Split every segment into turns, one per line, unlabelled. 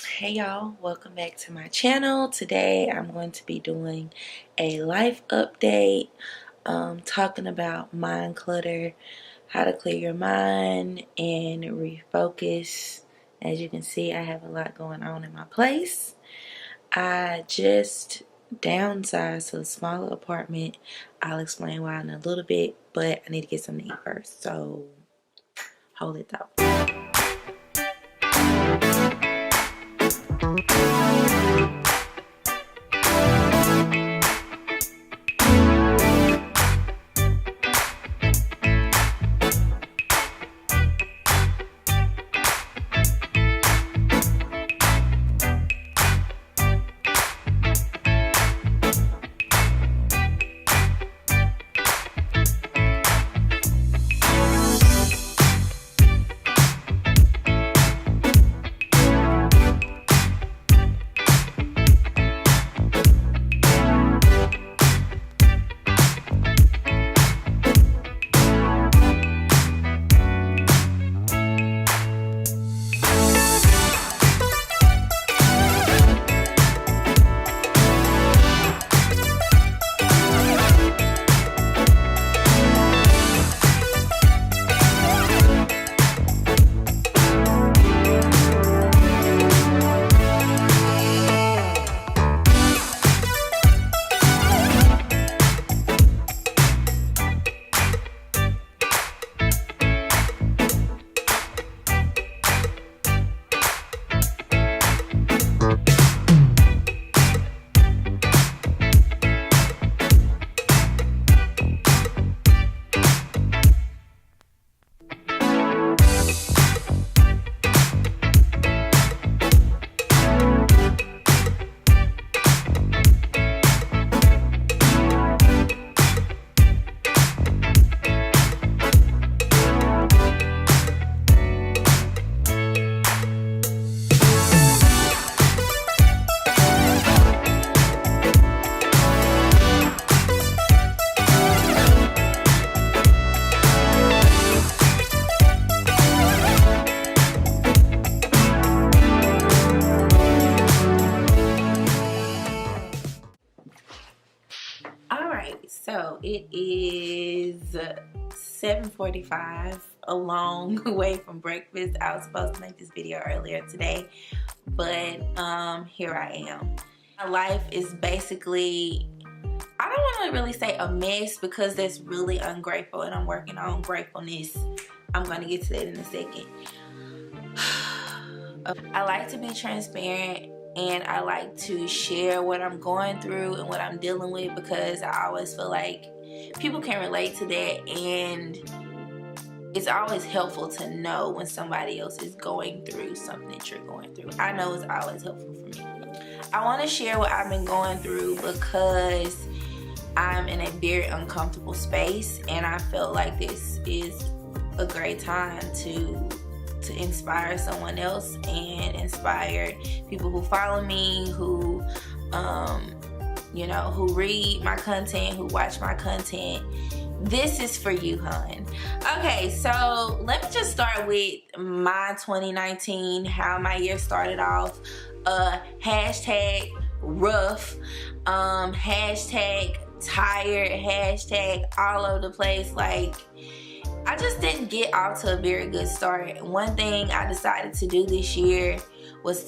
Hey y'all, welcome back to my channel. Today I'm going to be doing a life update, talking about mind clutter, how to clear your mind and refocus. As you can see, I have a lot going on in my place. I just downsized to a smaller apartment. I'll explain why in a little bit, but I need to get something to eat first, so hold it though. So it is 7:45, a long way from breakfast. I was supposed to make this video earlier today, but here I am. My life is basically, I don't want to really say a mess because that's really ungrateful, and I'm working on gratefulness. I'm going to get to that in a second. I like to be transparent, and I like to share what I'm going through and what I'm dealing with, because I always feel like people can relate to that, and it's always helpful to know when somebody else is going through something that you're going through. I know it's always helpful for me. I want to share what I've been going through because I'm in a very uncomfortable space, and I felt like this is a great time to inspire someone else and inspire people who follow me, who who read my content, who watch my content. This is for you, hun. Okay, so let me just start with my 2019, how my year started off. Hashtag rough, hashtag tired, hashtag all over the place. Like, I just didn't get off to a very good start. One thing I decided to do this year was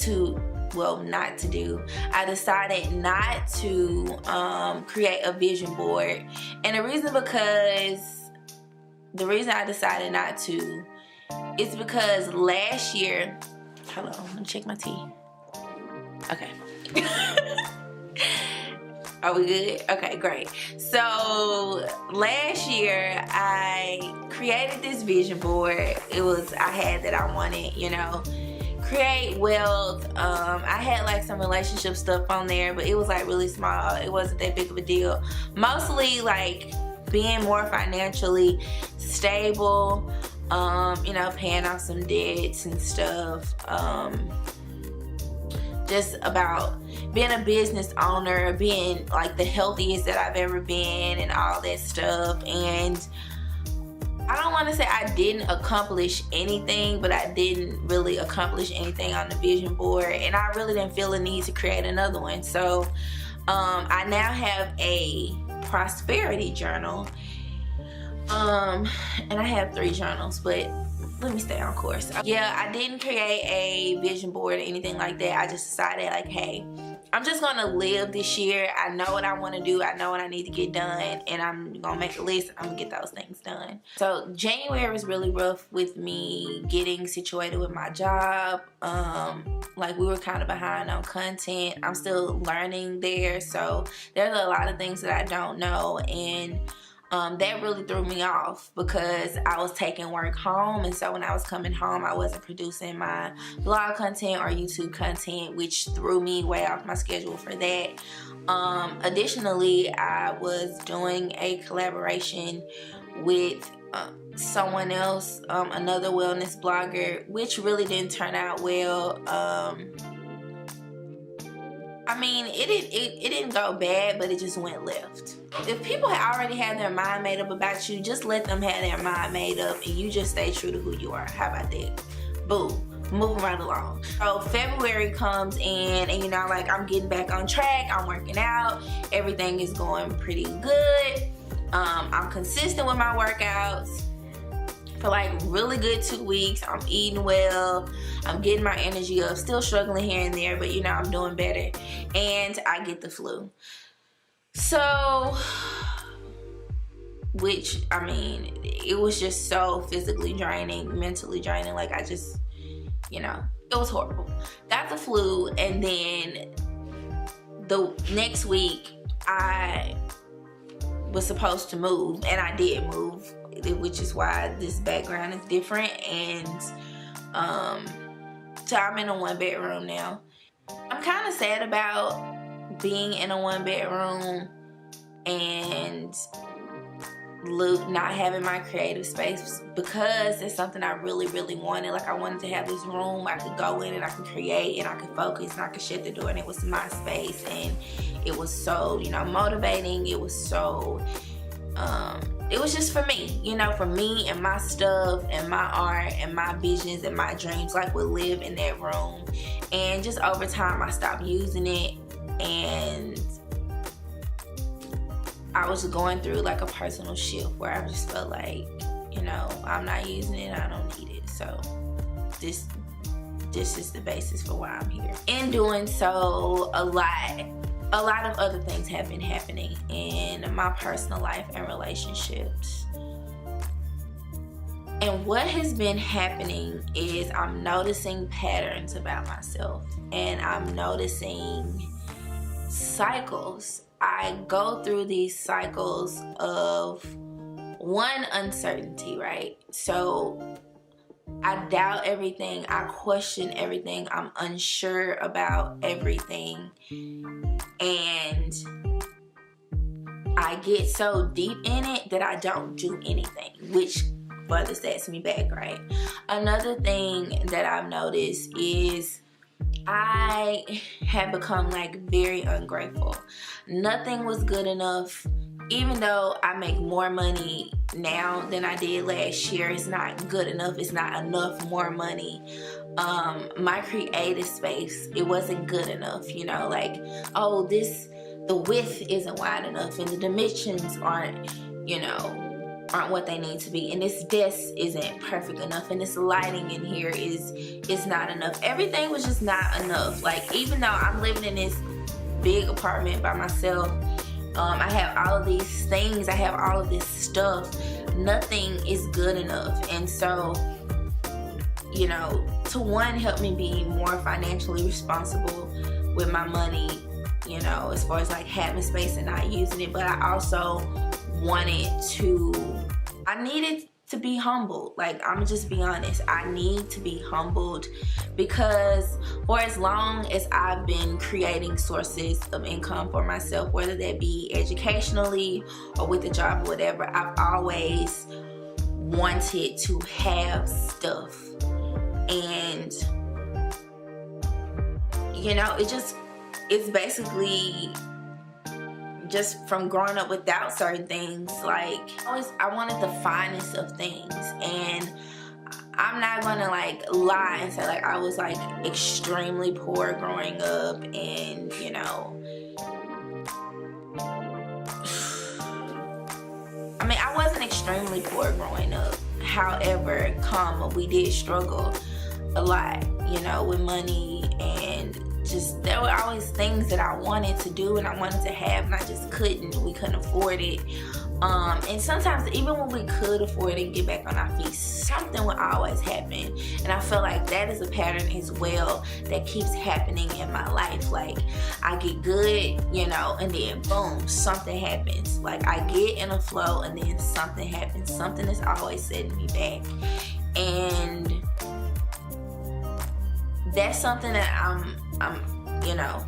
I decided not to create a vision board. And the reason I decided not to is because last year, hold on, let me check my tea. Okay. Are we good? Okay, great. So last year I created this vision board. I had that I wanted, create wealth. I had like some relationship stuff on there, but it was like really small. It wasn't that big of a deal. Mostly like being more financially stable, paying off some debts and stuff. Just about being a business owner, being like the healthiest that I've ever been and all that stuff. And I don't want to say I didn't accomplish anything, but I didn't really accomplish anything on the vision board, and I really didn't feel a need to create another one. So I now have a prosperity journal, and I have 3 journals, but let me stay on course. Yeah, I didn't create a vision board or anything like that. I just decided, like, hey, I'm just gonna live this year. I know what I want to do. I know what I need to get done, and I'm gonna make a list. I'm gonna get those things done. So January was really rough with me getting situated with my job. Like, we were kind of behind on content. I'm still learning there, so there's a lot of things that I don't know, and that really threw me off because I was taking work home, and so when I was coming home, I wasn't producing my blog content or YouTube content, which threw me way off my schedule for that. Additionally, I was doing a collaboration with someone else, another wellness blogger, which really didn't turn out well. I mean, it didn't go bad, but it just went left. If people already had their mind made up about you, just let them have their mind made up, and you just stay true to who you are. How about that? Boom. Moving right along. So February comes in, and you know, like, I'm getting back on track. I'm working out. Everything is going pretty good. I'm consistent with my workouts for like really good 2 weeks. I'm eating well. I'm getting my energy up. Still struggling here and there, but you know, I'm doing better. And I get the flu. So, which, I mean, it was just so physically draining, mentally draining. Like, I just, you know, it was horrible. Got the flu, and then the next week I was supposed to move, and I did move, which is why this background is different. And so I'm in a 1-bedroom now. I'm kind of sad about being in a 1-bedroom and not having my creative space, because it's something I really wanted. Like, I wanted to have this room I could go in and I could create and I could focus and I could shut the door, and it was my space, and it was so, you know, motivating. It was so it was just for me, you know, for me and my stuff and my art and my visions and my dreams, like, would live in that room. And just over time, I stopped using it, and I was going through like a personal shift where I just felt like, you know, I'm not using it, I don't need it. So this is the basis for why I'm here. In doing so, a lot of other things have been happening in my personal life and relationships. And what has been happening is I'm noticing patterns about myself, and I'm noticing cycles. I go through these cycles of, one, uncertainty, right? So I doubt everything, I question everything, I'm unsure about everything, and I get so deep in it that I don't do anything, which further sets me back, right? Another thing that I've noticed is I have become like very ungrateful. Nothing was good enough. Even though I make more money now than I did last year, it's not good enough. It's not enough more money. My creative space, it wasn't good enough. You know, like, oh, the width isn't wide enough, and the dimensions aren't what they need to be, and this desk isn't perfect enough, and this lighting in here is not enough. Everything was just not enough. Like, even though I'm living in this big apartment by myself, I have all of these things, I have all of this stuff, nothing is good enough. And so, you know, to one, help me be more financially responsible with my money, you know, as far as like having space and not using it. But I also I needed to be humbled. Like, I'm just be honest, I need to be humbled, because for as long as I've been creating sources of income for myself, whether that be educationally or with a job or whatever, I've always wanted to have stuff. And you know, it's basically just from growing up without certain things, like I wanted the finest of things. And I'm not gonna like lie and say like I was like extremely poor growing up, and you know, I mean, I wasn't extremely poor growing up. However, we did struggle a lot, you know, with money, and just there were always things that I wanted to do and I wanted to have, and I just couldn't. We couldn't afford it. And sometimes even when we could afford it and get back on our feet, something would always happen. And I feel like that is a pattern as well that keeps happening in my life. Like I get good, you know, and then boom, something happens. Like I get in a flow and then something happens. Something is always setting me back. And that's something that I'm, you know,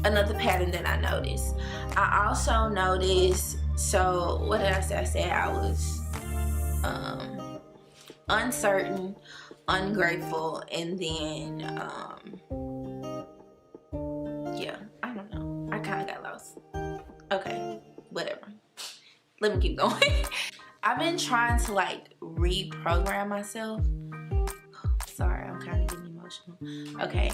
another pattern that I noticed. I also noticed, so what did I say? I said I was uncertain, ungrateful, and then yeah, I don't know. I kind of got lost. Okay, whatever. Let me keep going. I've been trying to like reprogram myself. Sorry, I'm kind of getting emotional. Okay.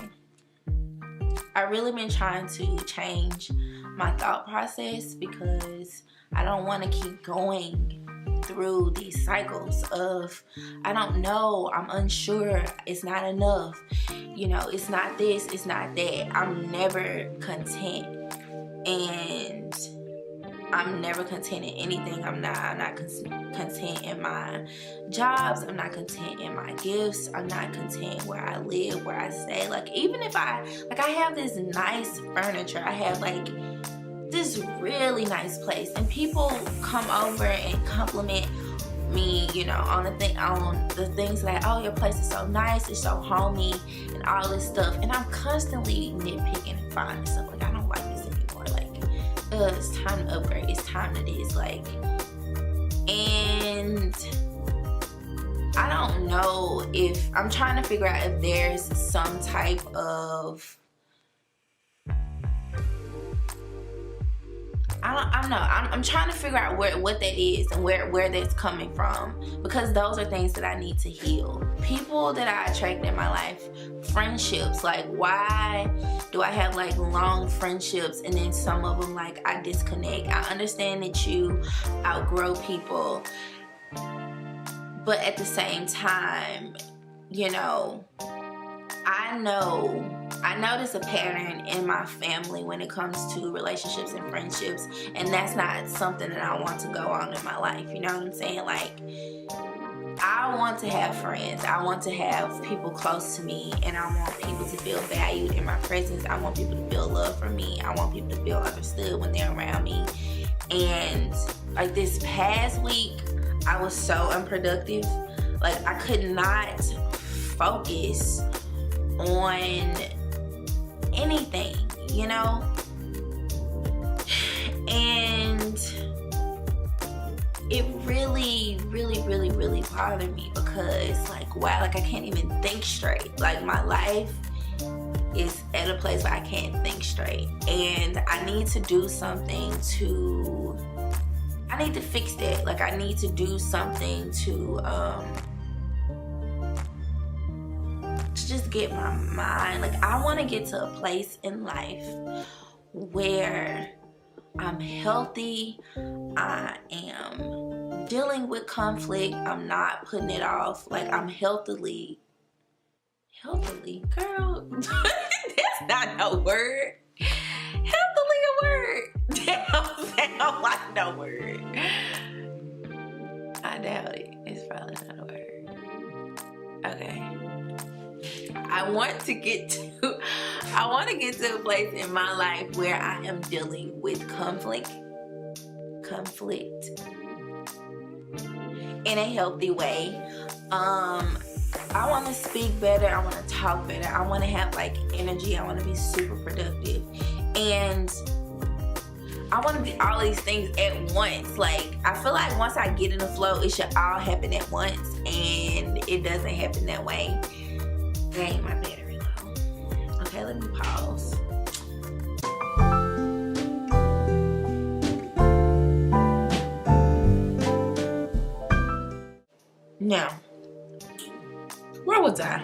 I've really been trying to change my thought process because I don't want to keep going through these cycles of I don't know, I'm unsure, it's not enough, you know, it's not this, it's not that. I'm never content, and I'm never content in anything. I'm not content in my jobs. I'm not content in my gifts. I'm not content where I live, where I stay. Like even if I have this nice furniture, I have like this really nice place, and people come over and compliment me, you know, on the things like, oh, your place is so nice, it's so homey, and all this stuff. And I'm constantly nitpicking and finding stuff like I don't like this anymore. Like, it's time to upgrade. It's time to this. Like, and I don't know if I'm trying to figure out if there's some type of I'm trying to figure out what that is and where that's coming from, because those are things that I need to heal. People that I attract in my life, friendships, like why do I have like long friendships and then some of them like I disconnect? I understand that you outgrow people, but at the same time, you know, I notice a pattern in my family when it comes to relationships and friendships, and that's not something that I want to go on in my life. You know what I'm saying? Like, I want to have friends. I want to have people close to me, and I want people to feel valued in my presence. I want people to feel love from me. I want people to feel understood when they're around me. And like this past week, I was so unproductive. Like I could not focus on anything, you know, and it really bothered me because like, wow, like I can't even think straight. Like my life is at a place where I can't think straight, and I need to do something I need to fix that. Like I need to do something to just get my mind, like I want to get to a place in life where I'm healthy, I am dealing with conflict, I'm not putting it off, like I'm healthily, girl, that's not no word. Healthily a word. That don't sound like no word. I doubt it. It's probably not a word. Okay. I want to get to a place in my life where I am dealing with conflict in a healthy way. I want to speak better. I want to talk better. I want to have like energy. I want to be super productive, and I want to be all these things at once. Like I feel like once I get in the flow, it should all happen at once, and it doesn't happen that way. Dang, my battery low. Okay, let me pause. Now, where was I?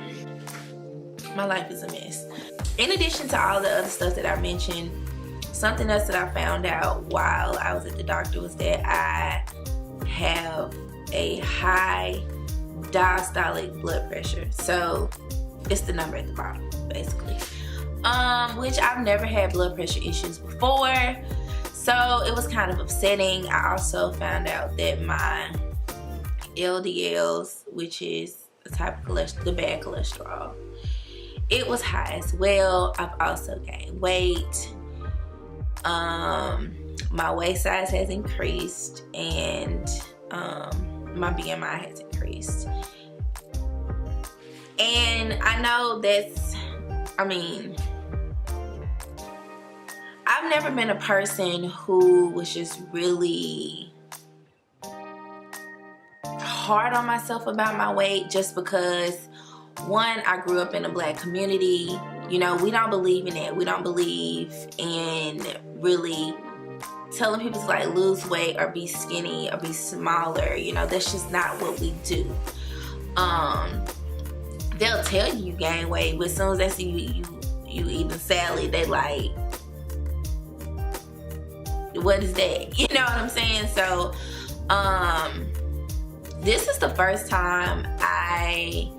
My life is a mess. In addition to all the other stuff that I mentioned, something else that I found out while I was at the doctor was that I have a high diastolic blood pressure. So it's the number at the bottom, basically. Which I've never had blood pressure issues before, so it was kind of upsetting. I also found out that my LDLs, which is the type of cholesterol, the bad cholesterol, it was high as well. I've also gained weight. My waist size has increased, and my BMI has increased. And I know that's, I mean, I've never been a person who was just really hard on myself about my weight, just because, one, I grew up in a black community. You know, we don't believe in it. We don't believe in really telling people to like lose weight or be skinny or be smaller. You know, that's just not what we do. They'll tell you gain weight, but as soon as they see you eating salad, they like, what is that? You know what I'm saying? So this is the first time I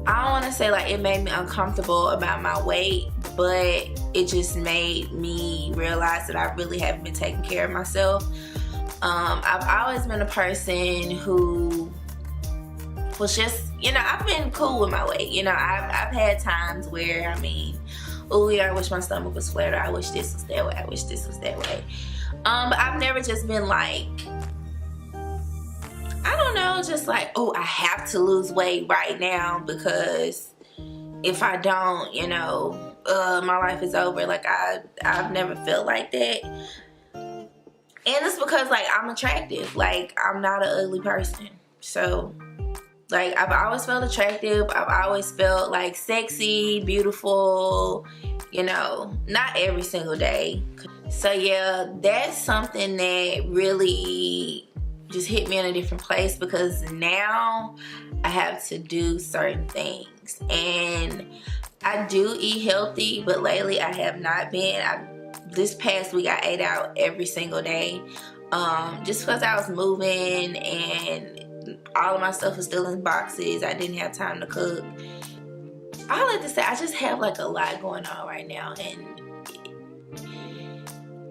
don't want to say like it made me uncomfortable about my weight, but it just made me realize that I really haven't been taking care of myself. I've always been a person who was just, you know, I've been cool with my weight. You know, I've had times where, I mean, oh yeah, I wish my stomach was flatter. I wish this was that way. I wish this was that way. But I've never just been like, I don't know, just like, oh, I have to lose weight right now because if I don't, you know, my life is over. Like I've never felt like that. And it's because like I'm attractive. Like I'm not an ugly person. So like I've always felt attractive. I've always felt like sexy, beautiful, you know, not every single day. So yeah, that's something that really just hit me in a different place, because now I have to do certain things. And I do eat healthy, but lately I have not been. This past week I ate out every single day, just because I was moving and all of my stuff was still in boxes. I didn't have time to cook. I like to say I just have like a lot going on right now, and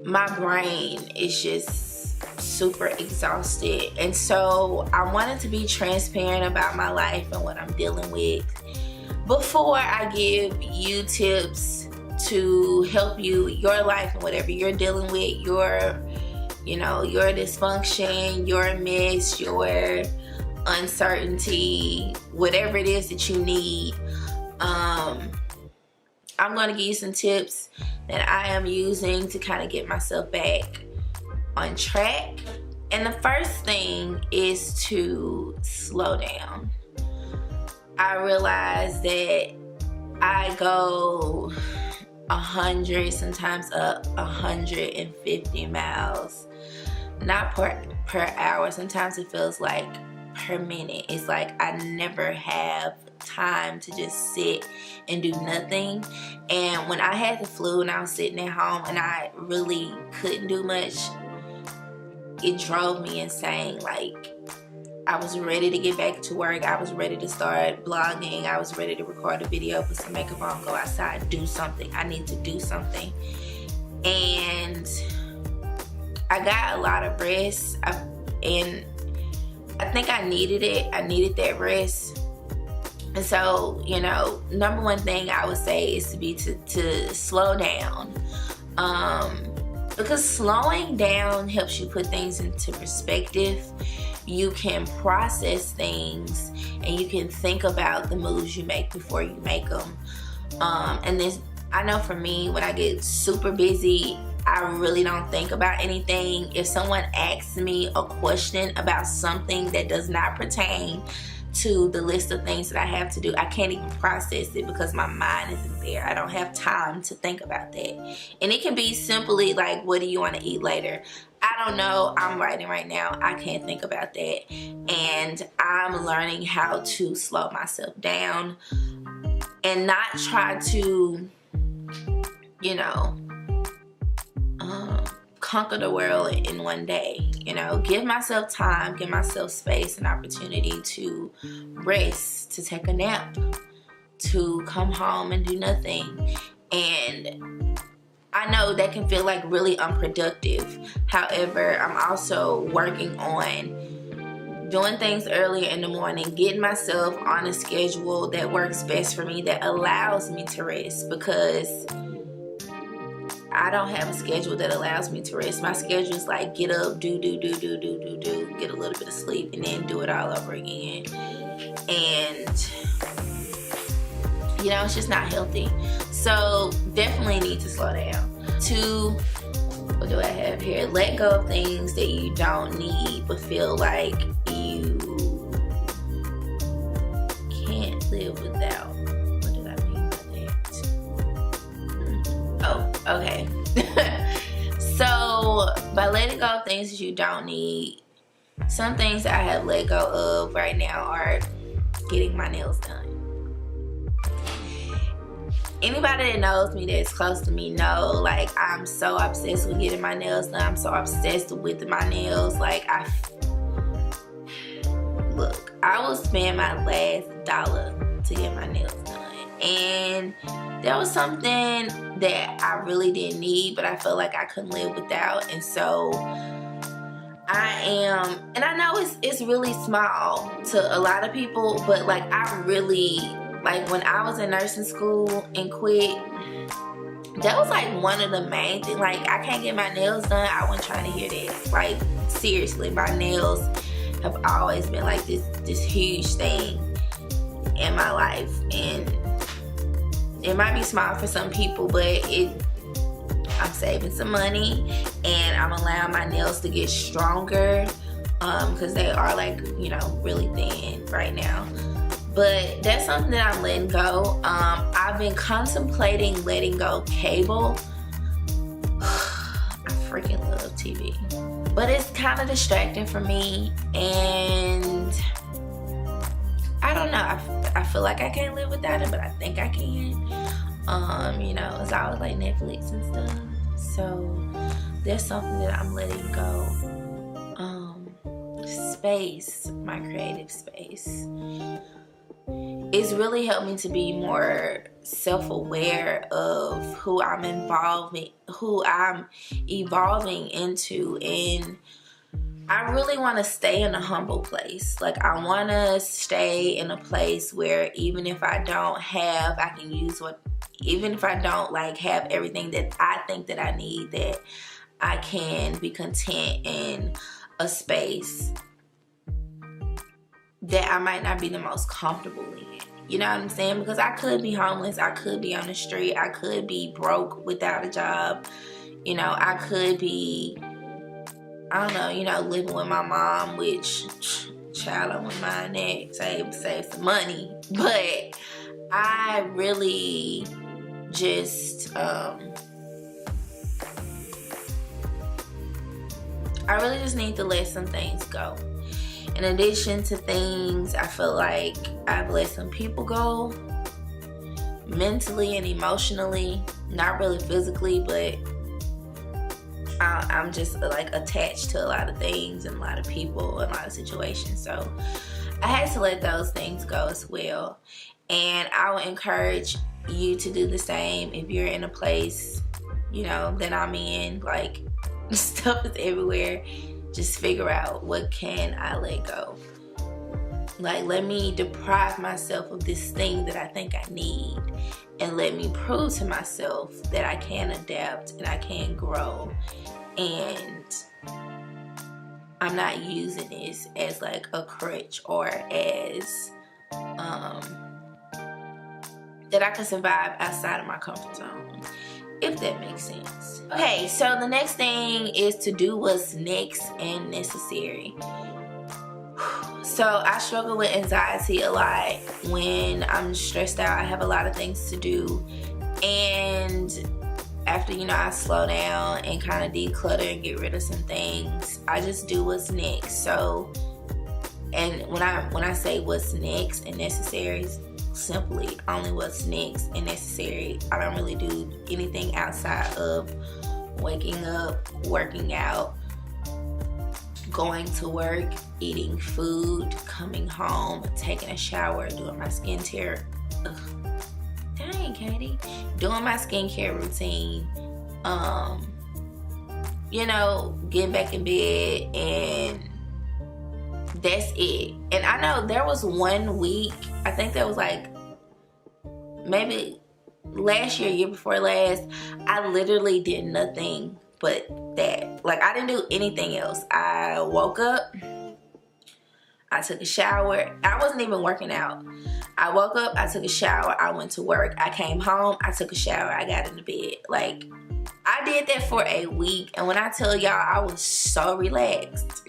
my brain is just super exhausted. And so I wanted to be transparent about my life and what I'm dealing with before I give you tips to help you, your life and whatever you're dealing with, your, you know, your dysfunction, your mess, your uncertainty, whatever it is that you need. I'm going to give you some tips that I am using to kind of get myself back on track. And the first thing is to slow down. I realize that I go 100, sometimes up 150 miles, not per hour. Sometimes it feels like per minute. It's like I never have time to just sit and do nothing. And when I had the flu and I was sitting at home and I really couldn't do much, it drove me insane. Like I was ready to get back to work. I was ready to start blogging. I was ready to record a video, put some makeup on, go outside, do something. I need to do something. And I got a lot of rest, and I think I needed it. I needed that rest. And so, you know, number one thing I would say is to slow down. Because slowing down helps you put things into perspective. You can process things and you can think about the moves you make before you make them. And this, I know for me, when I get super busy, I really don't think about anything. If someone asks me a question about something that does not pertain to the list of things that I have to do, I can't even process it because my mind isn't there. I don't have time to think about that. And it can be simply like, what do you want to eat later? I don't know. I'm writing right now. I can't think about that. And I'm learning how to slow myself down and not try to, you know, conquer the world in one day. You know, give myself time, give myself space and opportunity to rest, to take a nap, to come home and do nothing. And I know that can feel like really unproductive. However, I'm also working on doing things earlier in the morning, getting myself on a schedule that works best for me, that allows me to rest, because I don't have a schedule that allows me to rest. My schedule is like get up, do, get a little bit of sleep, and then do it all over again. And you know, it's just not healthy. So definitely need to slow down. 2, what do I have here? Let go of things that you don't need but feel like you can't live without. What did I mean by that? Oh, okay. So by letting go of things that you don't need, some things I have let go of right now are getting my nails done. Anybody that knows me, that's close to me, know, like, I'm so obsessed with getting my nails done. I'm so obsessed with my nails. Like, look, I will spend my last dollar to get my nails done. And that was something that I really didn't need, but I felt like I couldn't live without. And so I am, and I know it's really small to a lot of people, but like, I really, like, when I was in nursing school and quit, that was like one of the main things. Like, I can't get my nails done. I wasn't trying to hear that. Like, seriously, my nails have always been like this huge thing in my life. And it might be small for some people, but I'm saving some money and I'm allowing my nails to get stronger, because they are, like, you know, really thin right now. But that's something that I'm letting go. I've been contemplating letting go cable. I freaking love TV. But it's kind of distracting for me. And I don't know. I feel like I can't live without it, but I think I can. You know, it's always like Netflix and stuff. So there's something that I'm letting go. Space, my creative space. It's really helped me to be more self-aware of who I'm evolving into, and I really want to stay in a humble place. Like, I want to stay in a place where even if I don't have, I can use what, even if I don't like have everything that I think that I need, that I can be content in a space that I might not be the most comfortable in. You know what I'm saying? Because I could be homeless, I could be on the street, I could be broke without a job, you know, I could be, I don't know, you know, living with my mom, which, child, I wouldn't mind that, save some money. But I really just, need to let some things go. In addition to things, I feel like I've let some people go, mentally and emotionally, not really physically, but I'm just like attached to a lot of things and a lot of people and a lot of situations. So I had to let those things go as well. And I would encourage you to do the same if you're in a place, you know, that I'm in. Like, stuff is everywhere. Just figure out, what can I let go? Like, let me deprive myself of this thing that I think I need, and let me prove to myself that I can adapt and I can grow, and I'm not using this as like a crutch or as that I can survive outside of my comfort zone, if that makes sense. Okay, so the next thing is to do what's next and necessary. So I struggle with anxiety a lot when I'm stressed out. I have a lot of things to do, and after, you know, I slow down and kind of declutter and get rid of some things, I just do what's next. So, and when I say what's next and necessary, simply only what's next and necessary. I don't really do anything outside of waking up, working out, going to work, eating food, coming home, taking a shower, doing my skincare. Dang, Katie. Doing my skincare routine. You know, getting back in bed, and that's it. And I know there was one week, I think that was like maybe last year before last, I literally did nothing but that. Like, I didn't do anything else. I woke up, I took a shower. I wasn't even working out. I woke up, I took a shower, I went to work, I came home, I took a shower, I got into bed. Like, I did that for a week, and when I tell y'all, I was so relaxed.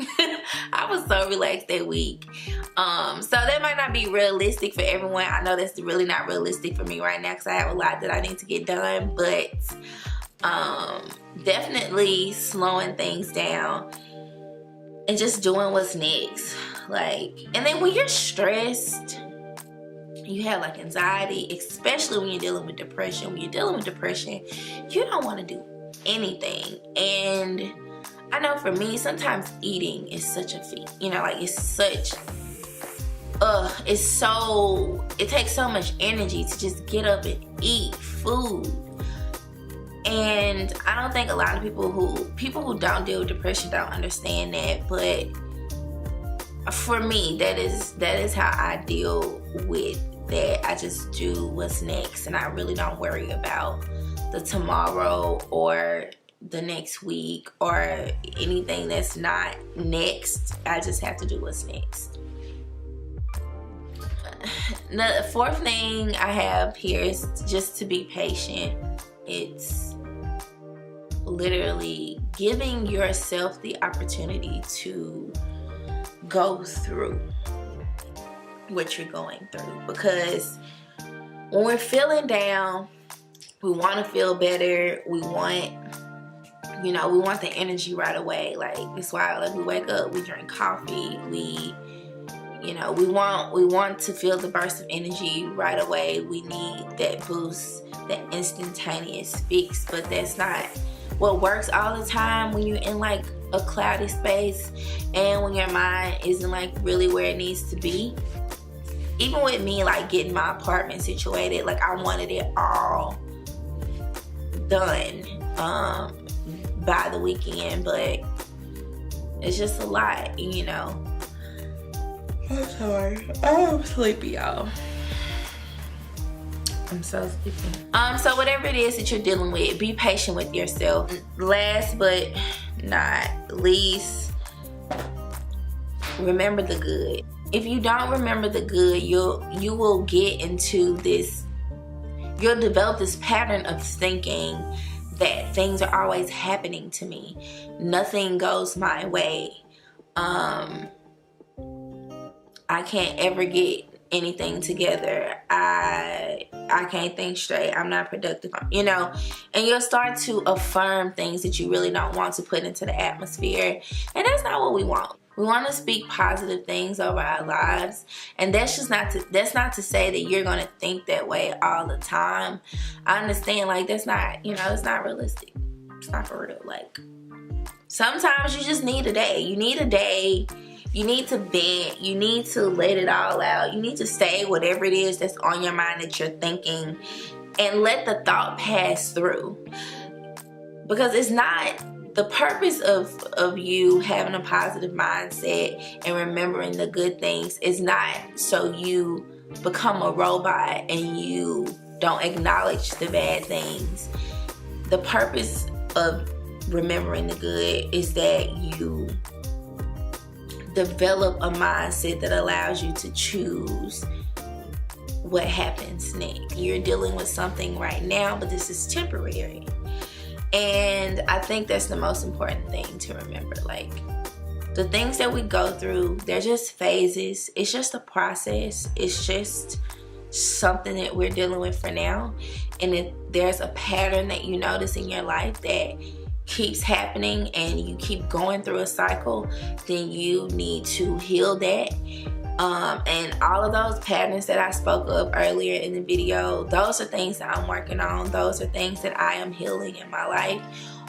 I was so relaxed that week. So that might not be realistic for everyone. I know that's really not realistic for me right now because I have a lot that I need to get done, but definitely slowing things down and just doing what's next. Like, and then when you're stressed, you have like anxiety, especially when you're dealing with depression. When you're dealing with depression, you don't want to do anything. And I know for me, sometimes eating is such a feat. You know, like, it's such, it takes so much energy to just get up and eat food. And I don't think a lot of people who don't deal with depression don't understand that. But for me, that is how I deal with that. I just do what's next, and I really don't worry about the tomorrow or the next week or anything that's not next. I just have to do what's next. The fourth thing I have here is just to be patient. It's literally giving yourself the opportunity to go through what you're going through, because when we're feeling down, we want to feel better. We want the energy right away. Like, it's why, like, we wake up, we drink coffee, we want to feel the burst of energy right away. We need that boost, that instantaneous fix. But that's not what works all the time when you're in like a cloudy space and when your mind isn't like really where it needs to be. Even with me, like, getting my apartment situated, like, I wanted it all done by the weekend, but it's just a lot, you know. I'm sorry. I'm sleepy, y'all. I'm so sleepy. So whatever it is that you're dealing with, be patient with yourself. Last but not least, remember the good. If you don't remember the good, you will get into this, you'll develop this pattern of thinking that things are always happening to me. Nothing goes my way. I can't ever get anything together. I can't think straight. I'm not productive. You know, and you'll start to affirm things that you really don't want to put into the atmosphere. And that's not what we want. We want to speak positive things over our lives, and that's not to say that you're going to think that way all the time. I understand, like, that's not, you know, it's not realistic. It's not for real. Like, sometimes you just need a day. You need a day. You need to vent. You need to let it all out. You need to say whatever it is that's on your mind that you're thinking, and let the thought pass through. Because it's not, the purpose of you having a positive mindset and remembering the good things is not so you become a robot and you don't acknowledge the bad things. The purpose of remembering the good is that you develop a mindset that allows you to choose what happens next. You're dealing with something right now, but this is temporary. And I think that's the most important thing to remember. Like, the things that we go through, they're just phases. It's just a process. It's just something that we're dealing with for now. and if there's a pattern that you notice in your life that keeps happening and you keep going through a cycle, then you need to heal that. And all of those patterns that I spoke of earlier in the video, those are things that I'm working on. Those are things that I am healing in my life.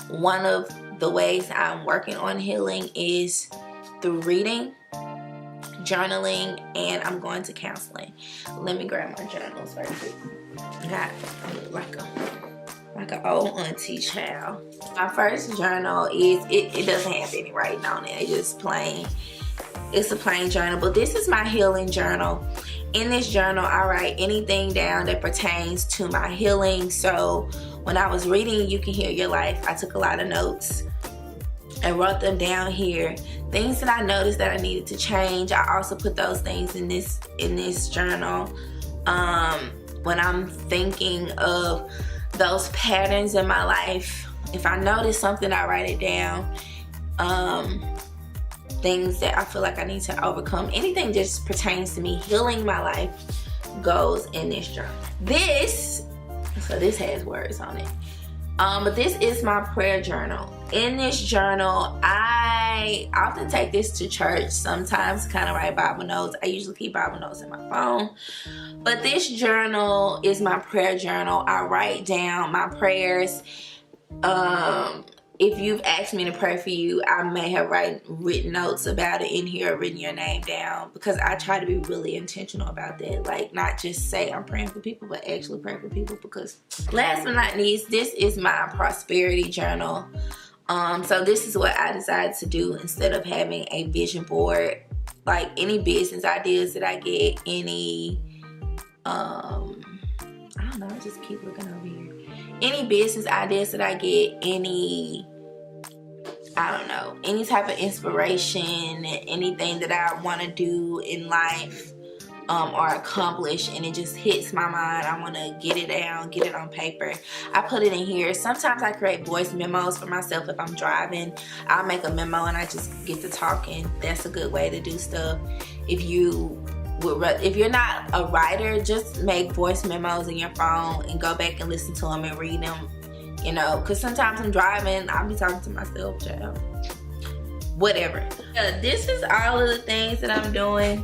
One of the ways I'm working on healing is through reading, journaling, and I'm going to counseling. Let me grab my journals right quick. I look like an old auntie child. My first journal is, it doesn't have any writing on it. It's just plain. It's a plain journal, but this is my healing journal. In this journal, I write anything down that pertains to my healing. So when I was reading You Can Heal Your Life, I took a lot of notes and wrote them down here. Things that I noticed that I needed to change, I also put those things in this journal. When I'm thinking of those patterns in my life, if I notice something, I write it down. Things that I feel like I need to overcome, anything that just pertains to me healing my life, goes in this journal. This has words on it. But this is my prayer journal. In this journal, I often take this to church, sometimes kind of write Bible notes. I usually keep Bible notes in my phone. But this journal is my prayer journal. I write down my prayers. If you've asked me to pray for you, I may have written notes about it in here or written your name down, because I try to be really intentional about that. Like, not just say I'm praying for people, but actually pray for people. Because last but not least, this is my prosperity journal. So this is what I decided to do instead of having a vision board. Like, any business ideas that I get, any I don't know, I just keep looking over here. Any business ideas that I get, any type of inspiration, anything that I want to do in life or accomplish, and it just hits my mind, I want to get it down, get it on paper, I put it in here. Sometimes I create voice memos for myself. If I'm driving, I'll make a memo and I just get to talking. That's a good way to do stuff. If you're not a writer, just make voice memos in your phone and go back and listen to them and read them, you know, because sometimes I'm driving, I'll be talking to myself, child. Whatever. This is all of the things that I'm doing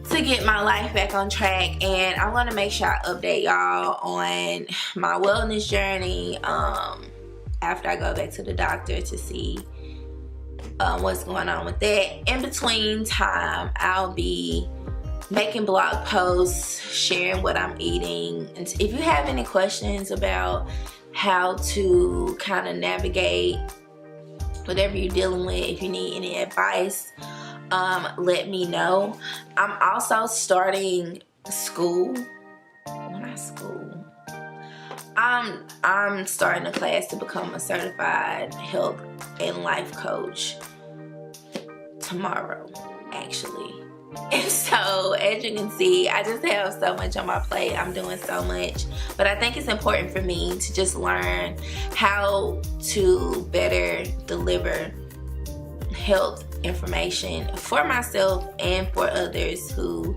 to get my life back on track, and I want to make sure I update y'all on my wellness journey after I go back to the doctor to see what's going on with that. In between time, I'll be making blog posts, sharing what I'm eating. And if you have any questions about how to kind of navigate whatever you're dealing with, if you need any advice, let me know. I'm also starting school. Well, not school. I'm starting a class to become a certified health and life coach tomorrow, actually. And so, as you can see, I just have so much on my plate. I'm doing so much, but I think it's important for me to just learn how to better deliver health information for myself and for others who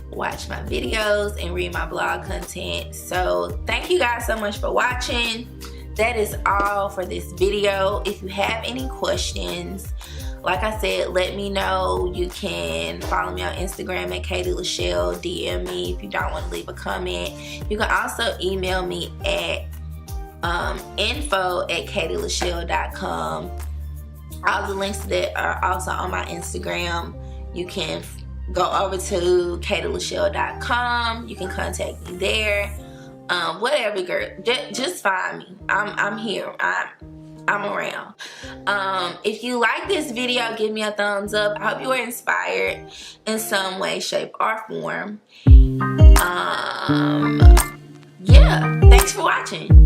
watch my videos and read my blog content. So thank you guys so much for watching. That is all for this video. If you have any questions, like I said, let me know. You can follow me on Instagram at Lachelle. DM me if you don't want to leave a comment. You can also email me at info@KatieLachelle.com. All the links to that are also on my Instagram. You can go over to KatieLachelle.com. You can contact me there. Whatever, girl. Just find me. I'm here. I'm around. If you like this video, give me a thumbs up. I hope you were inspired in some way, shape, or form. Yeah. Thanks for watching.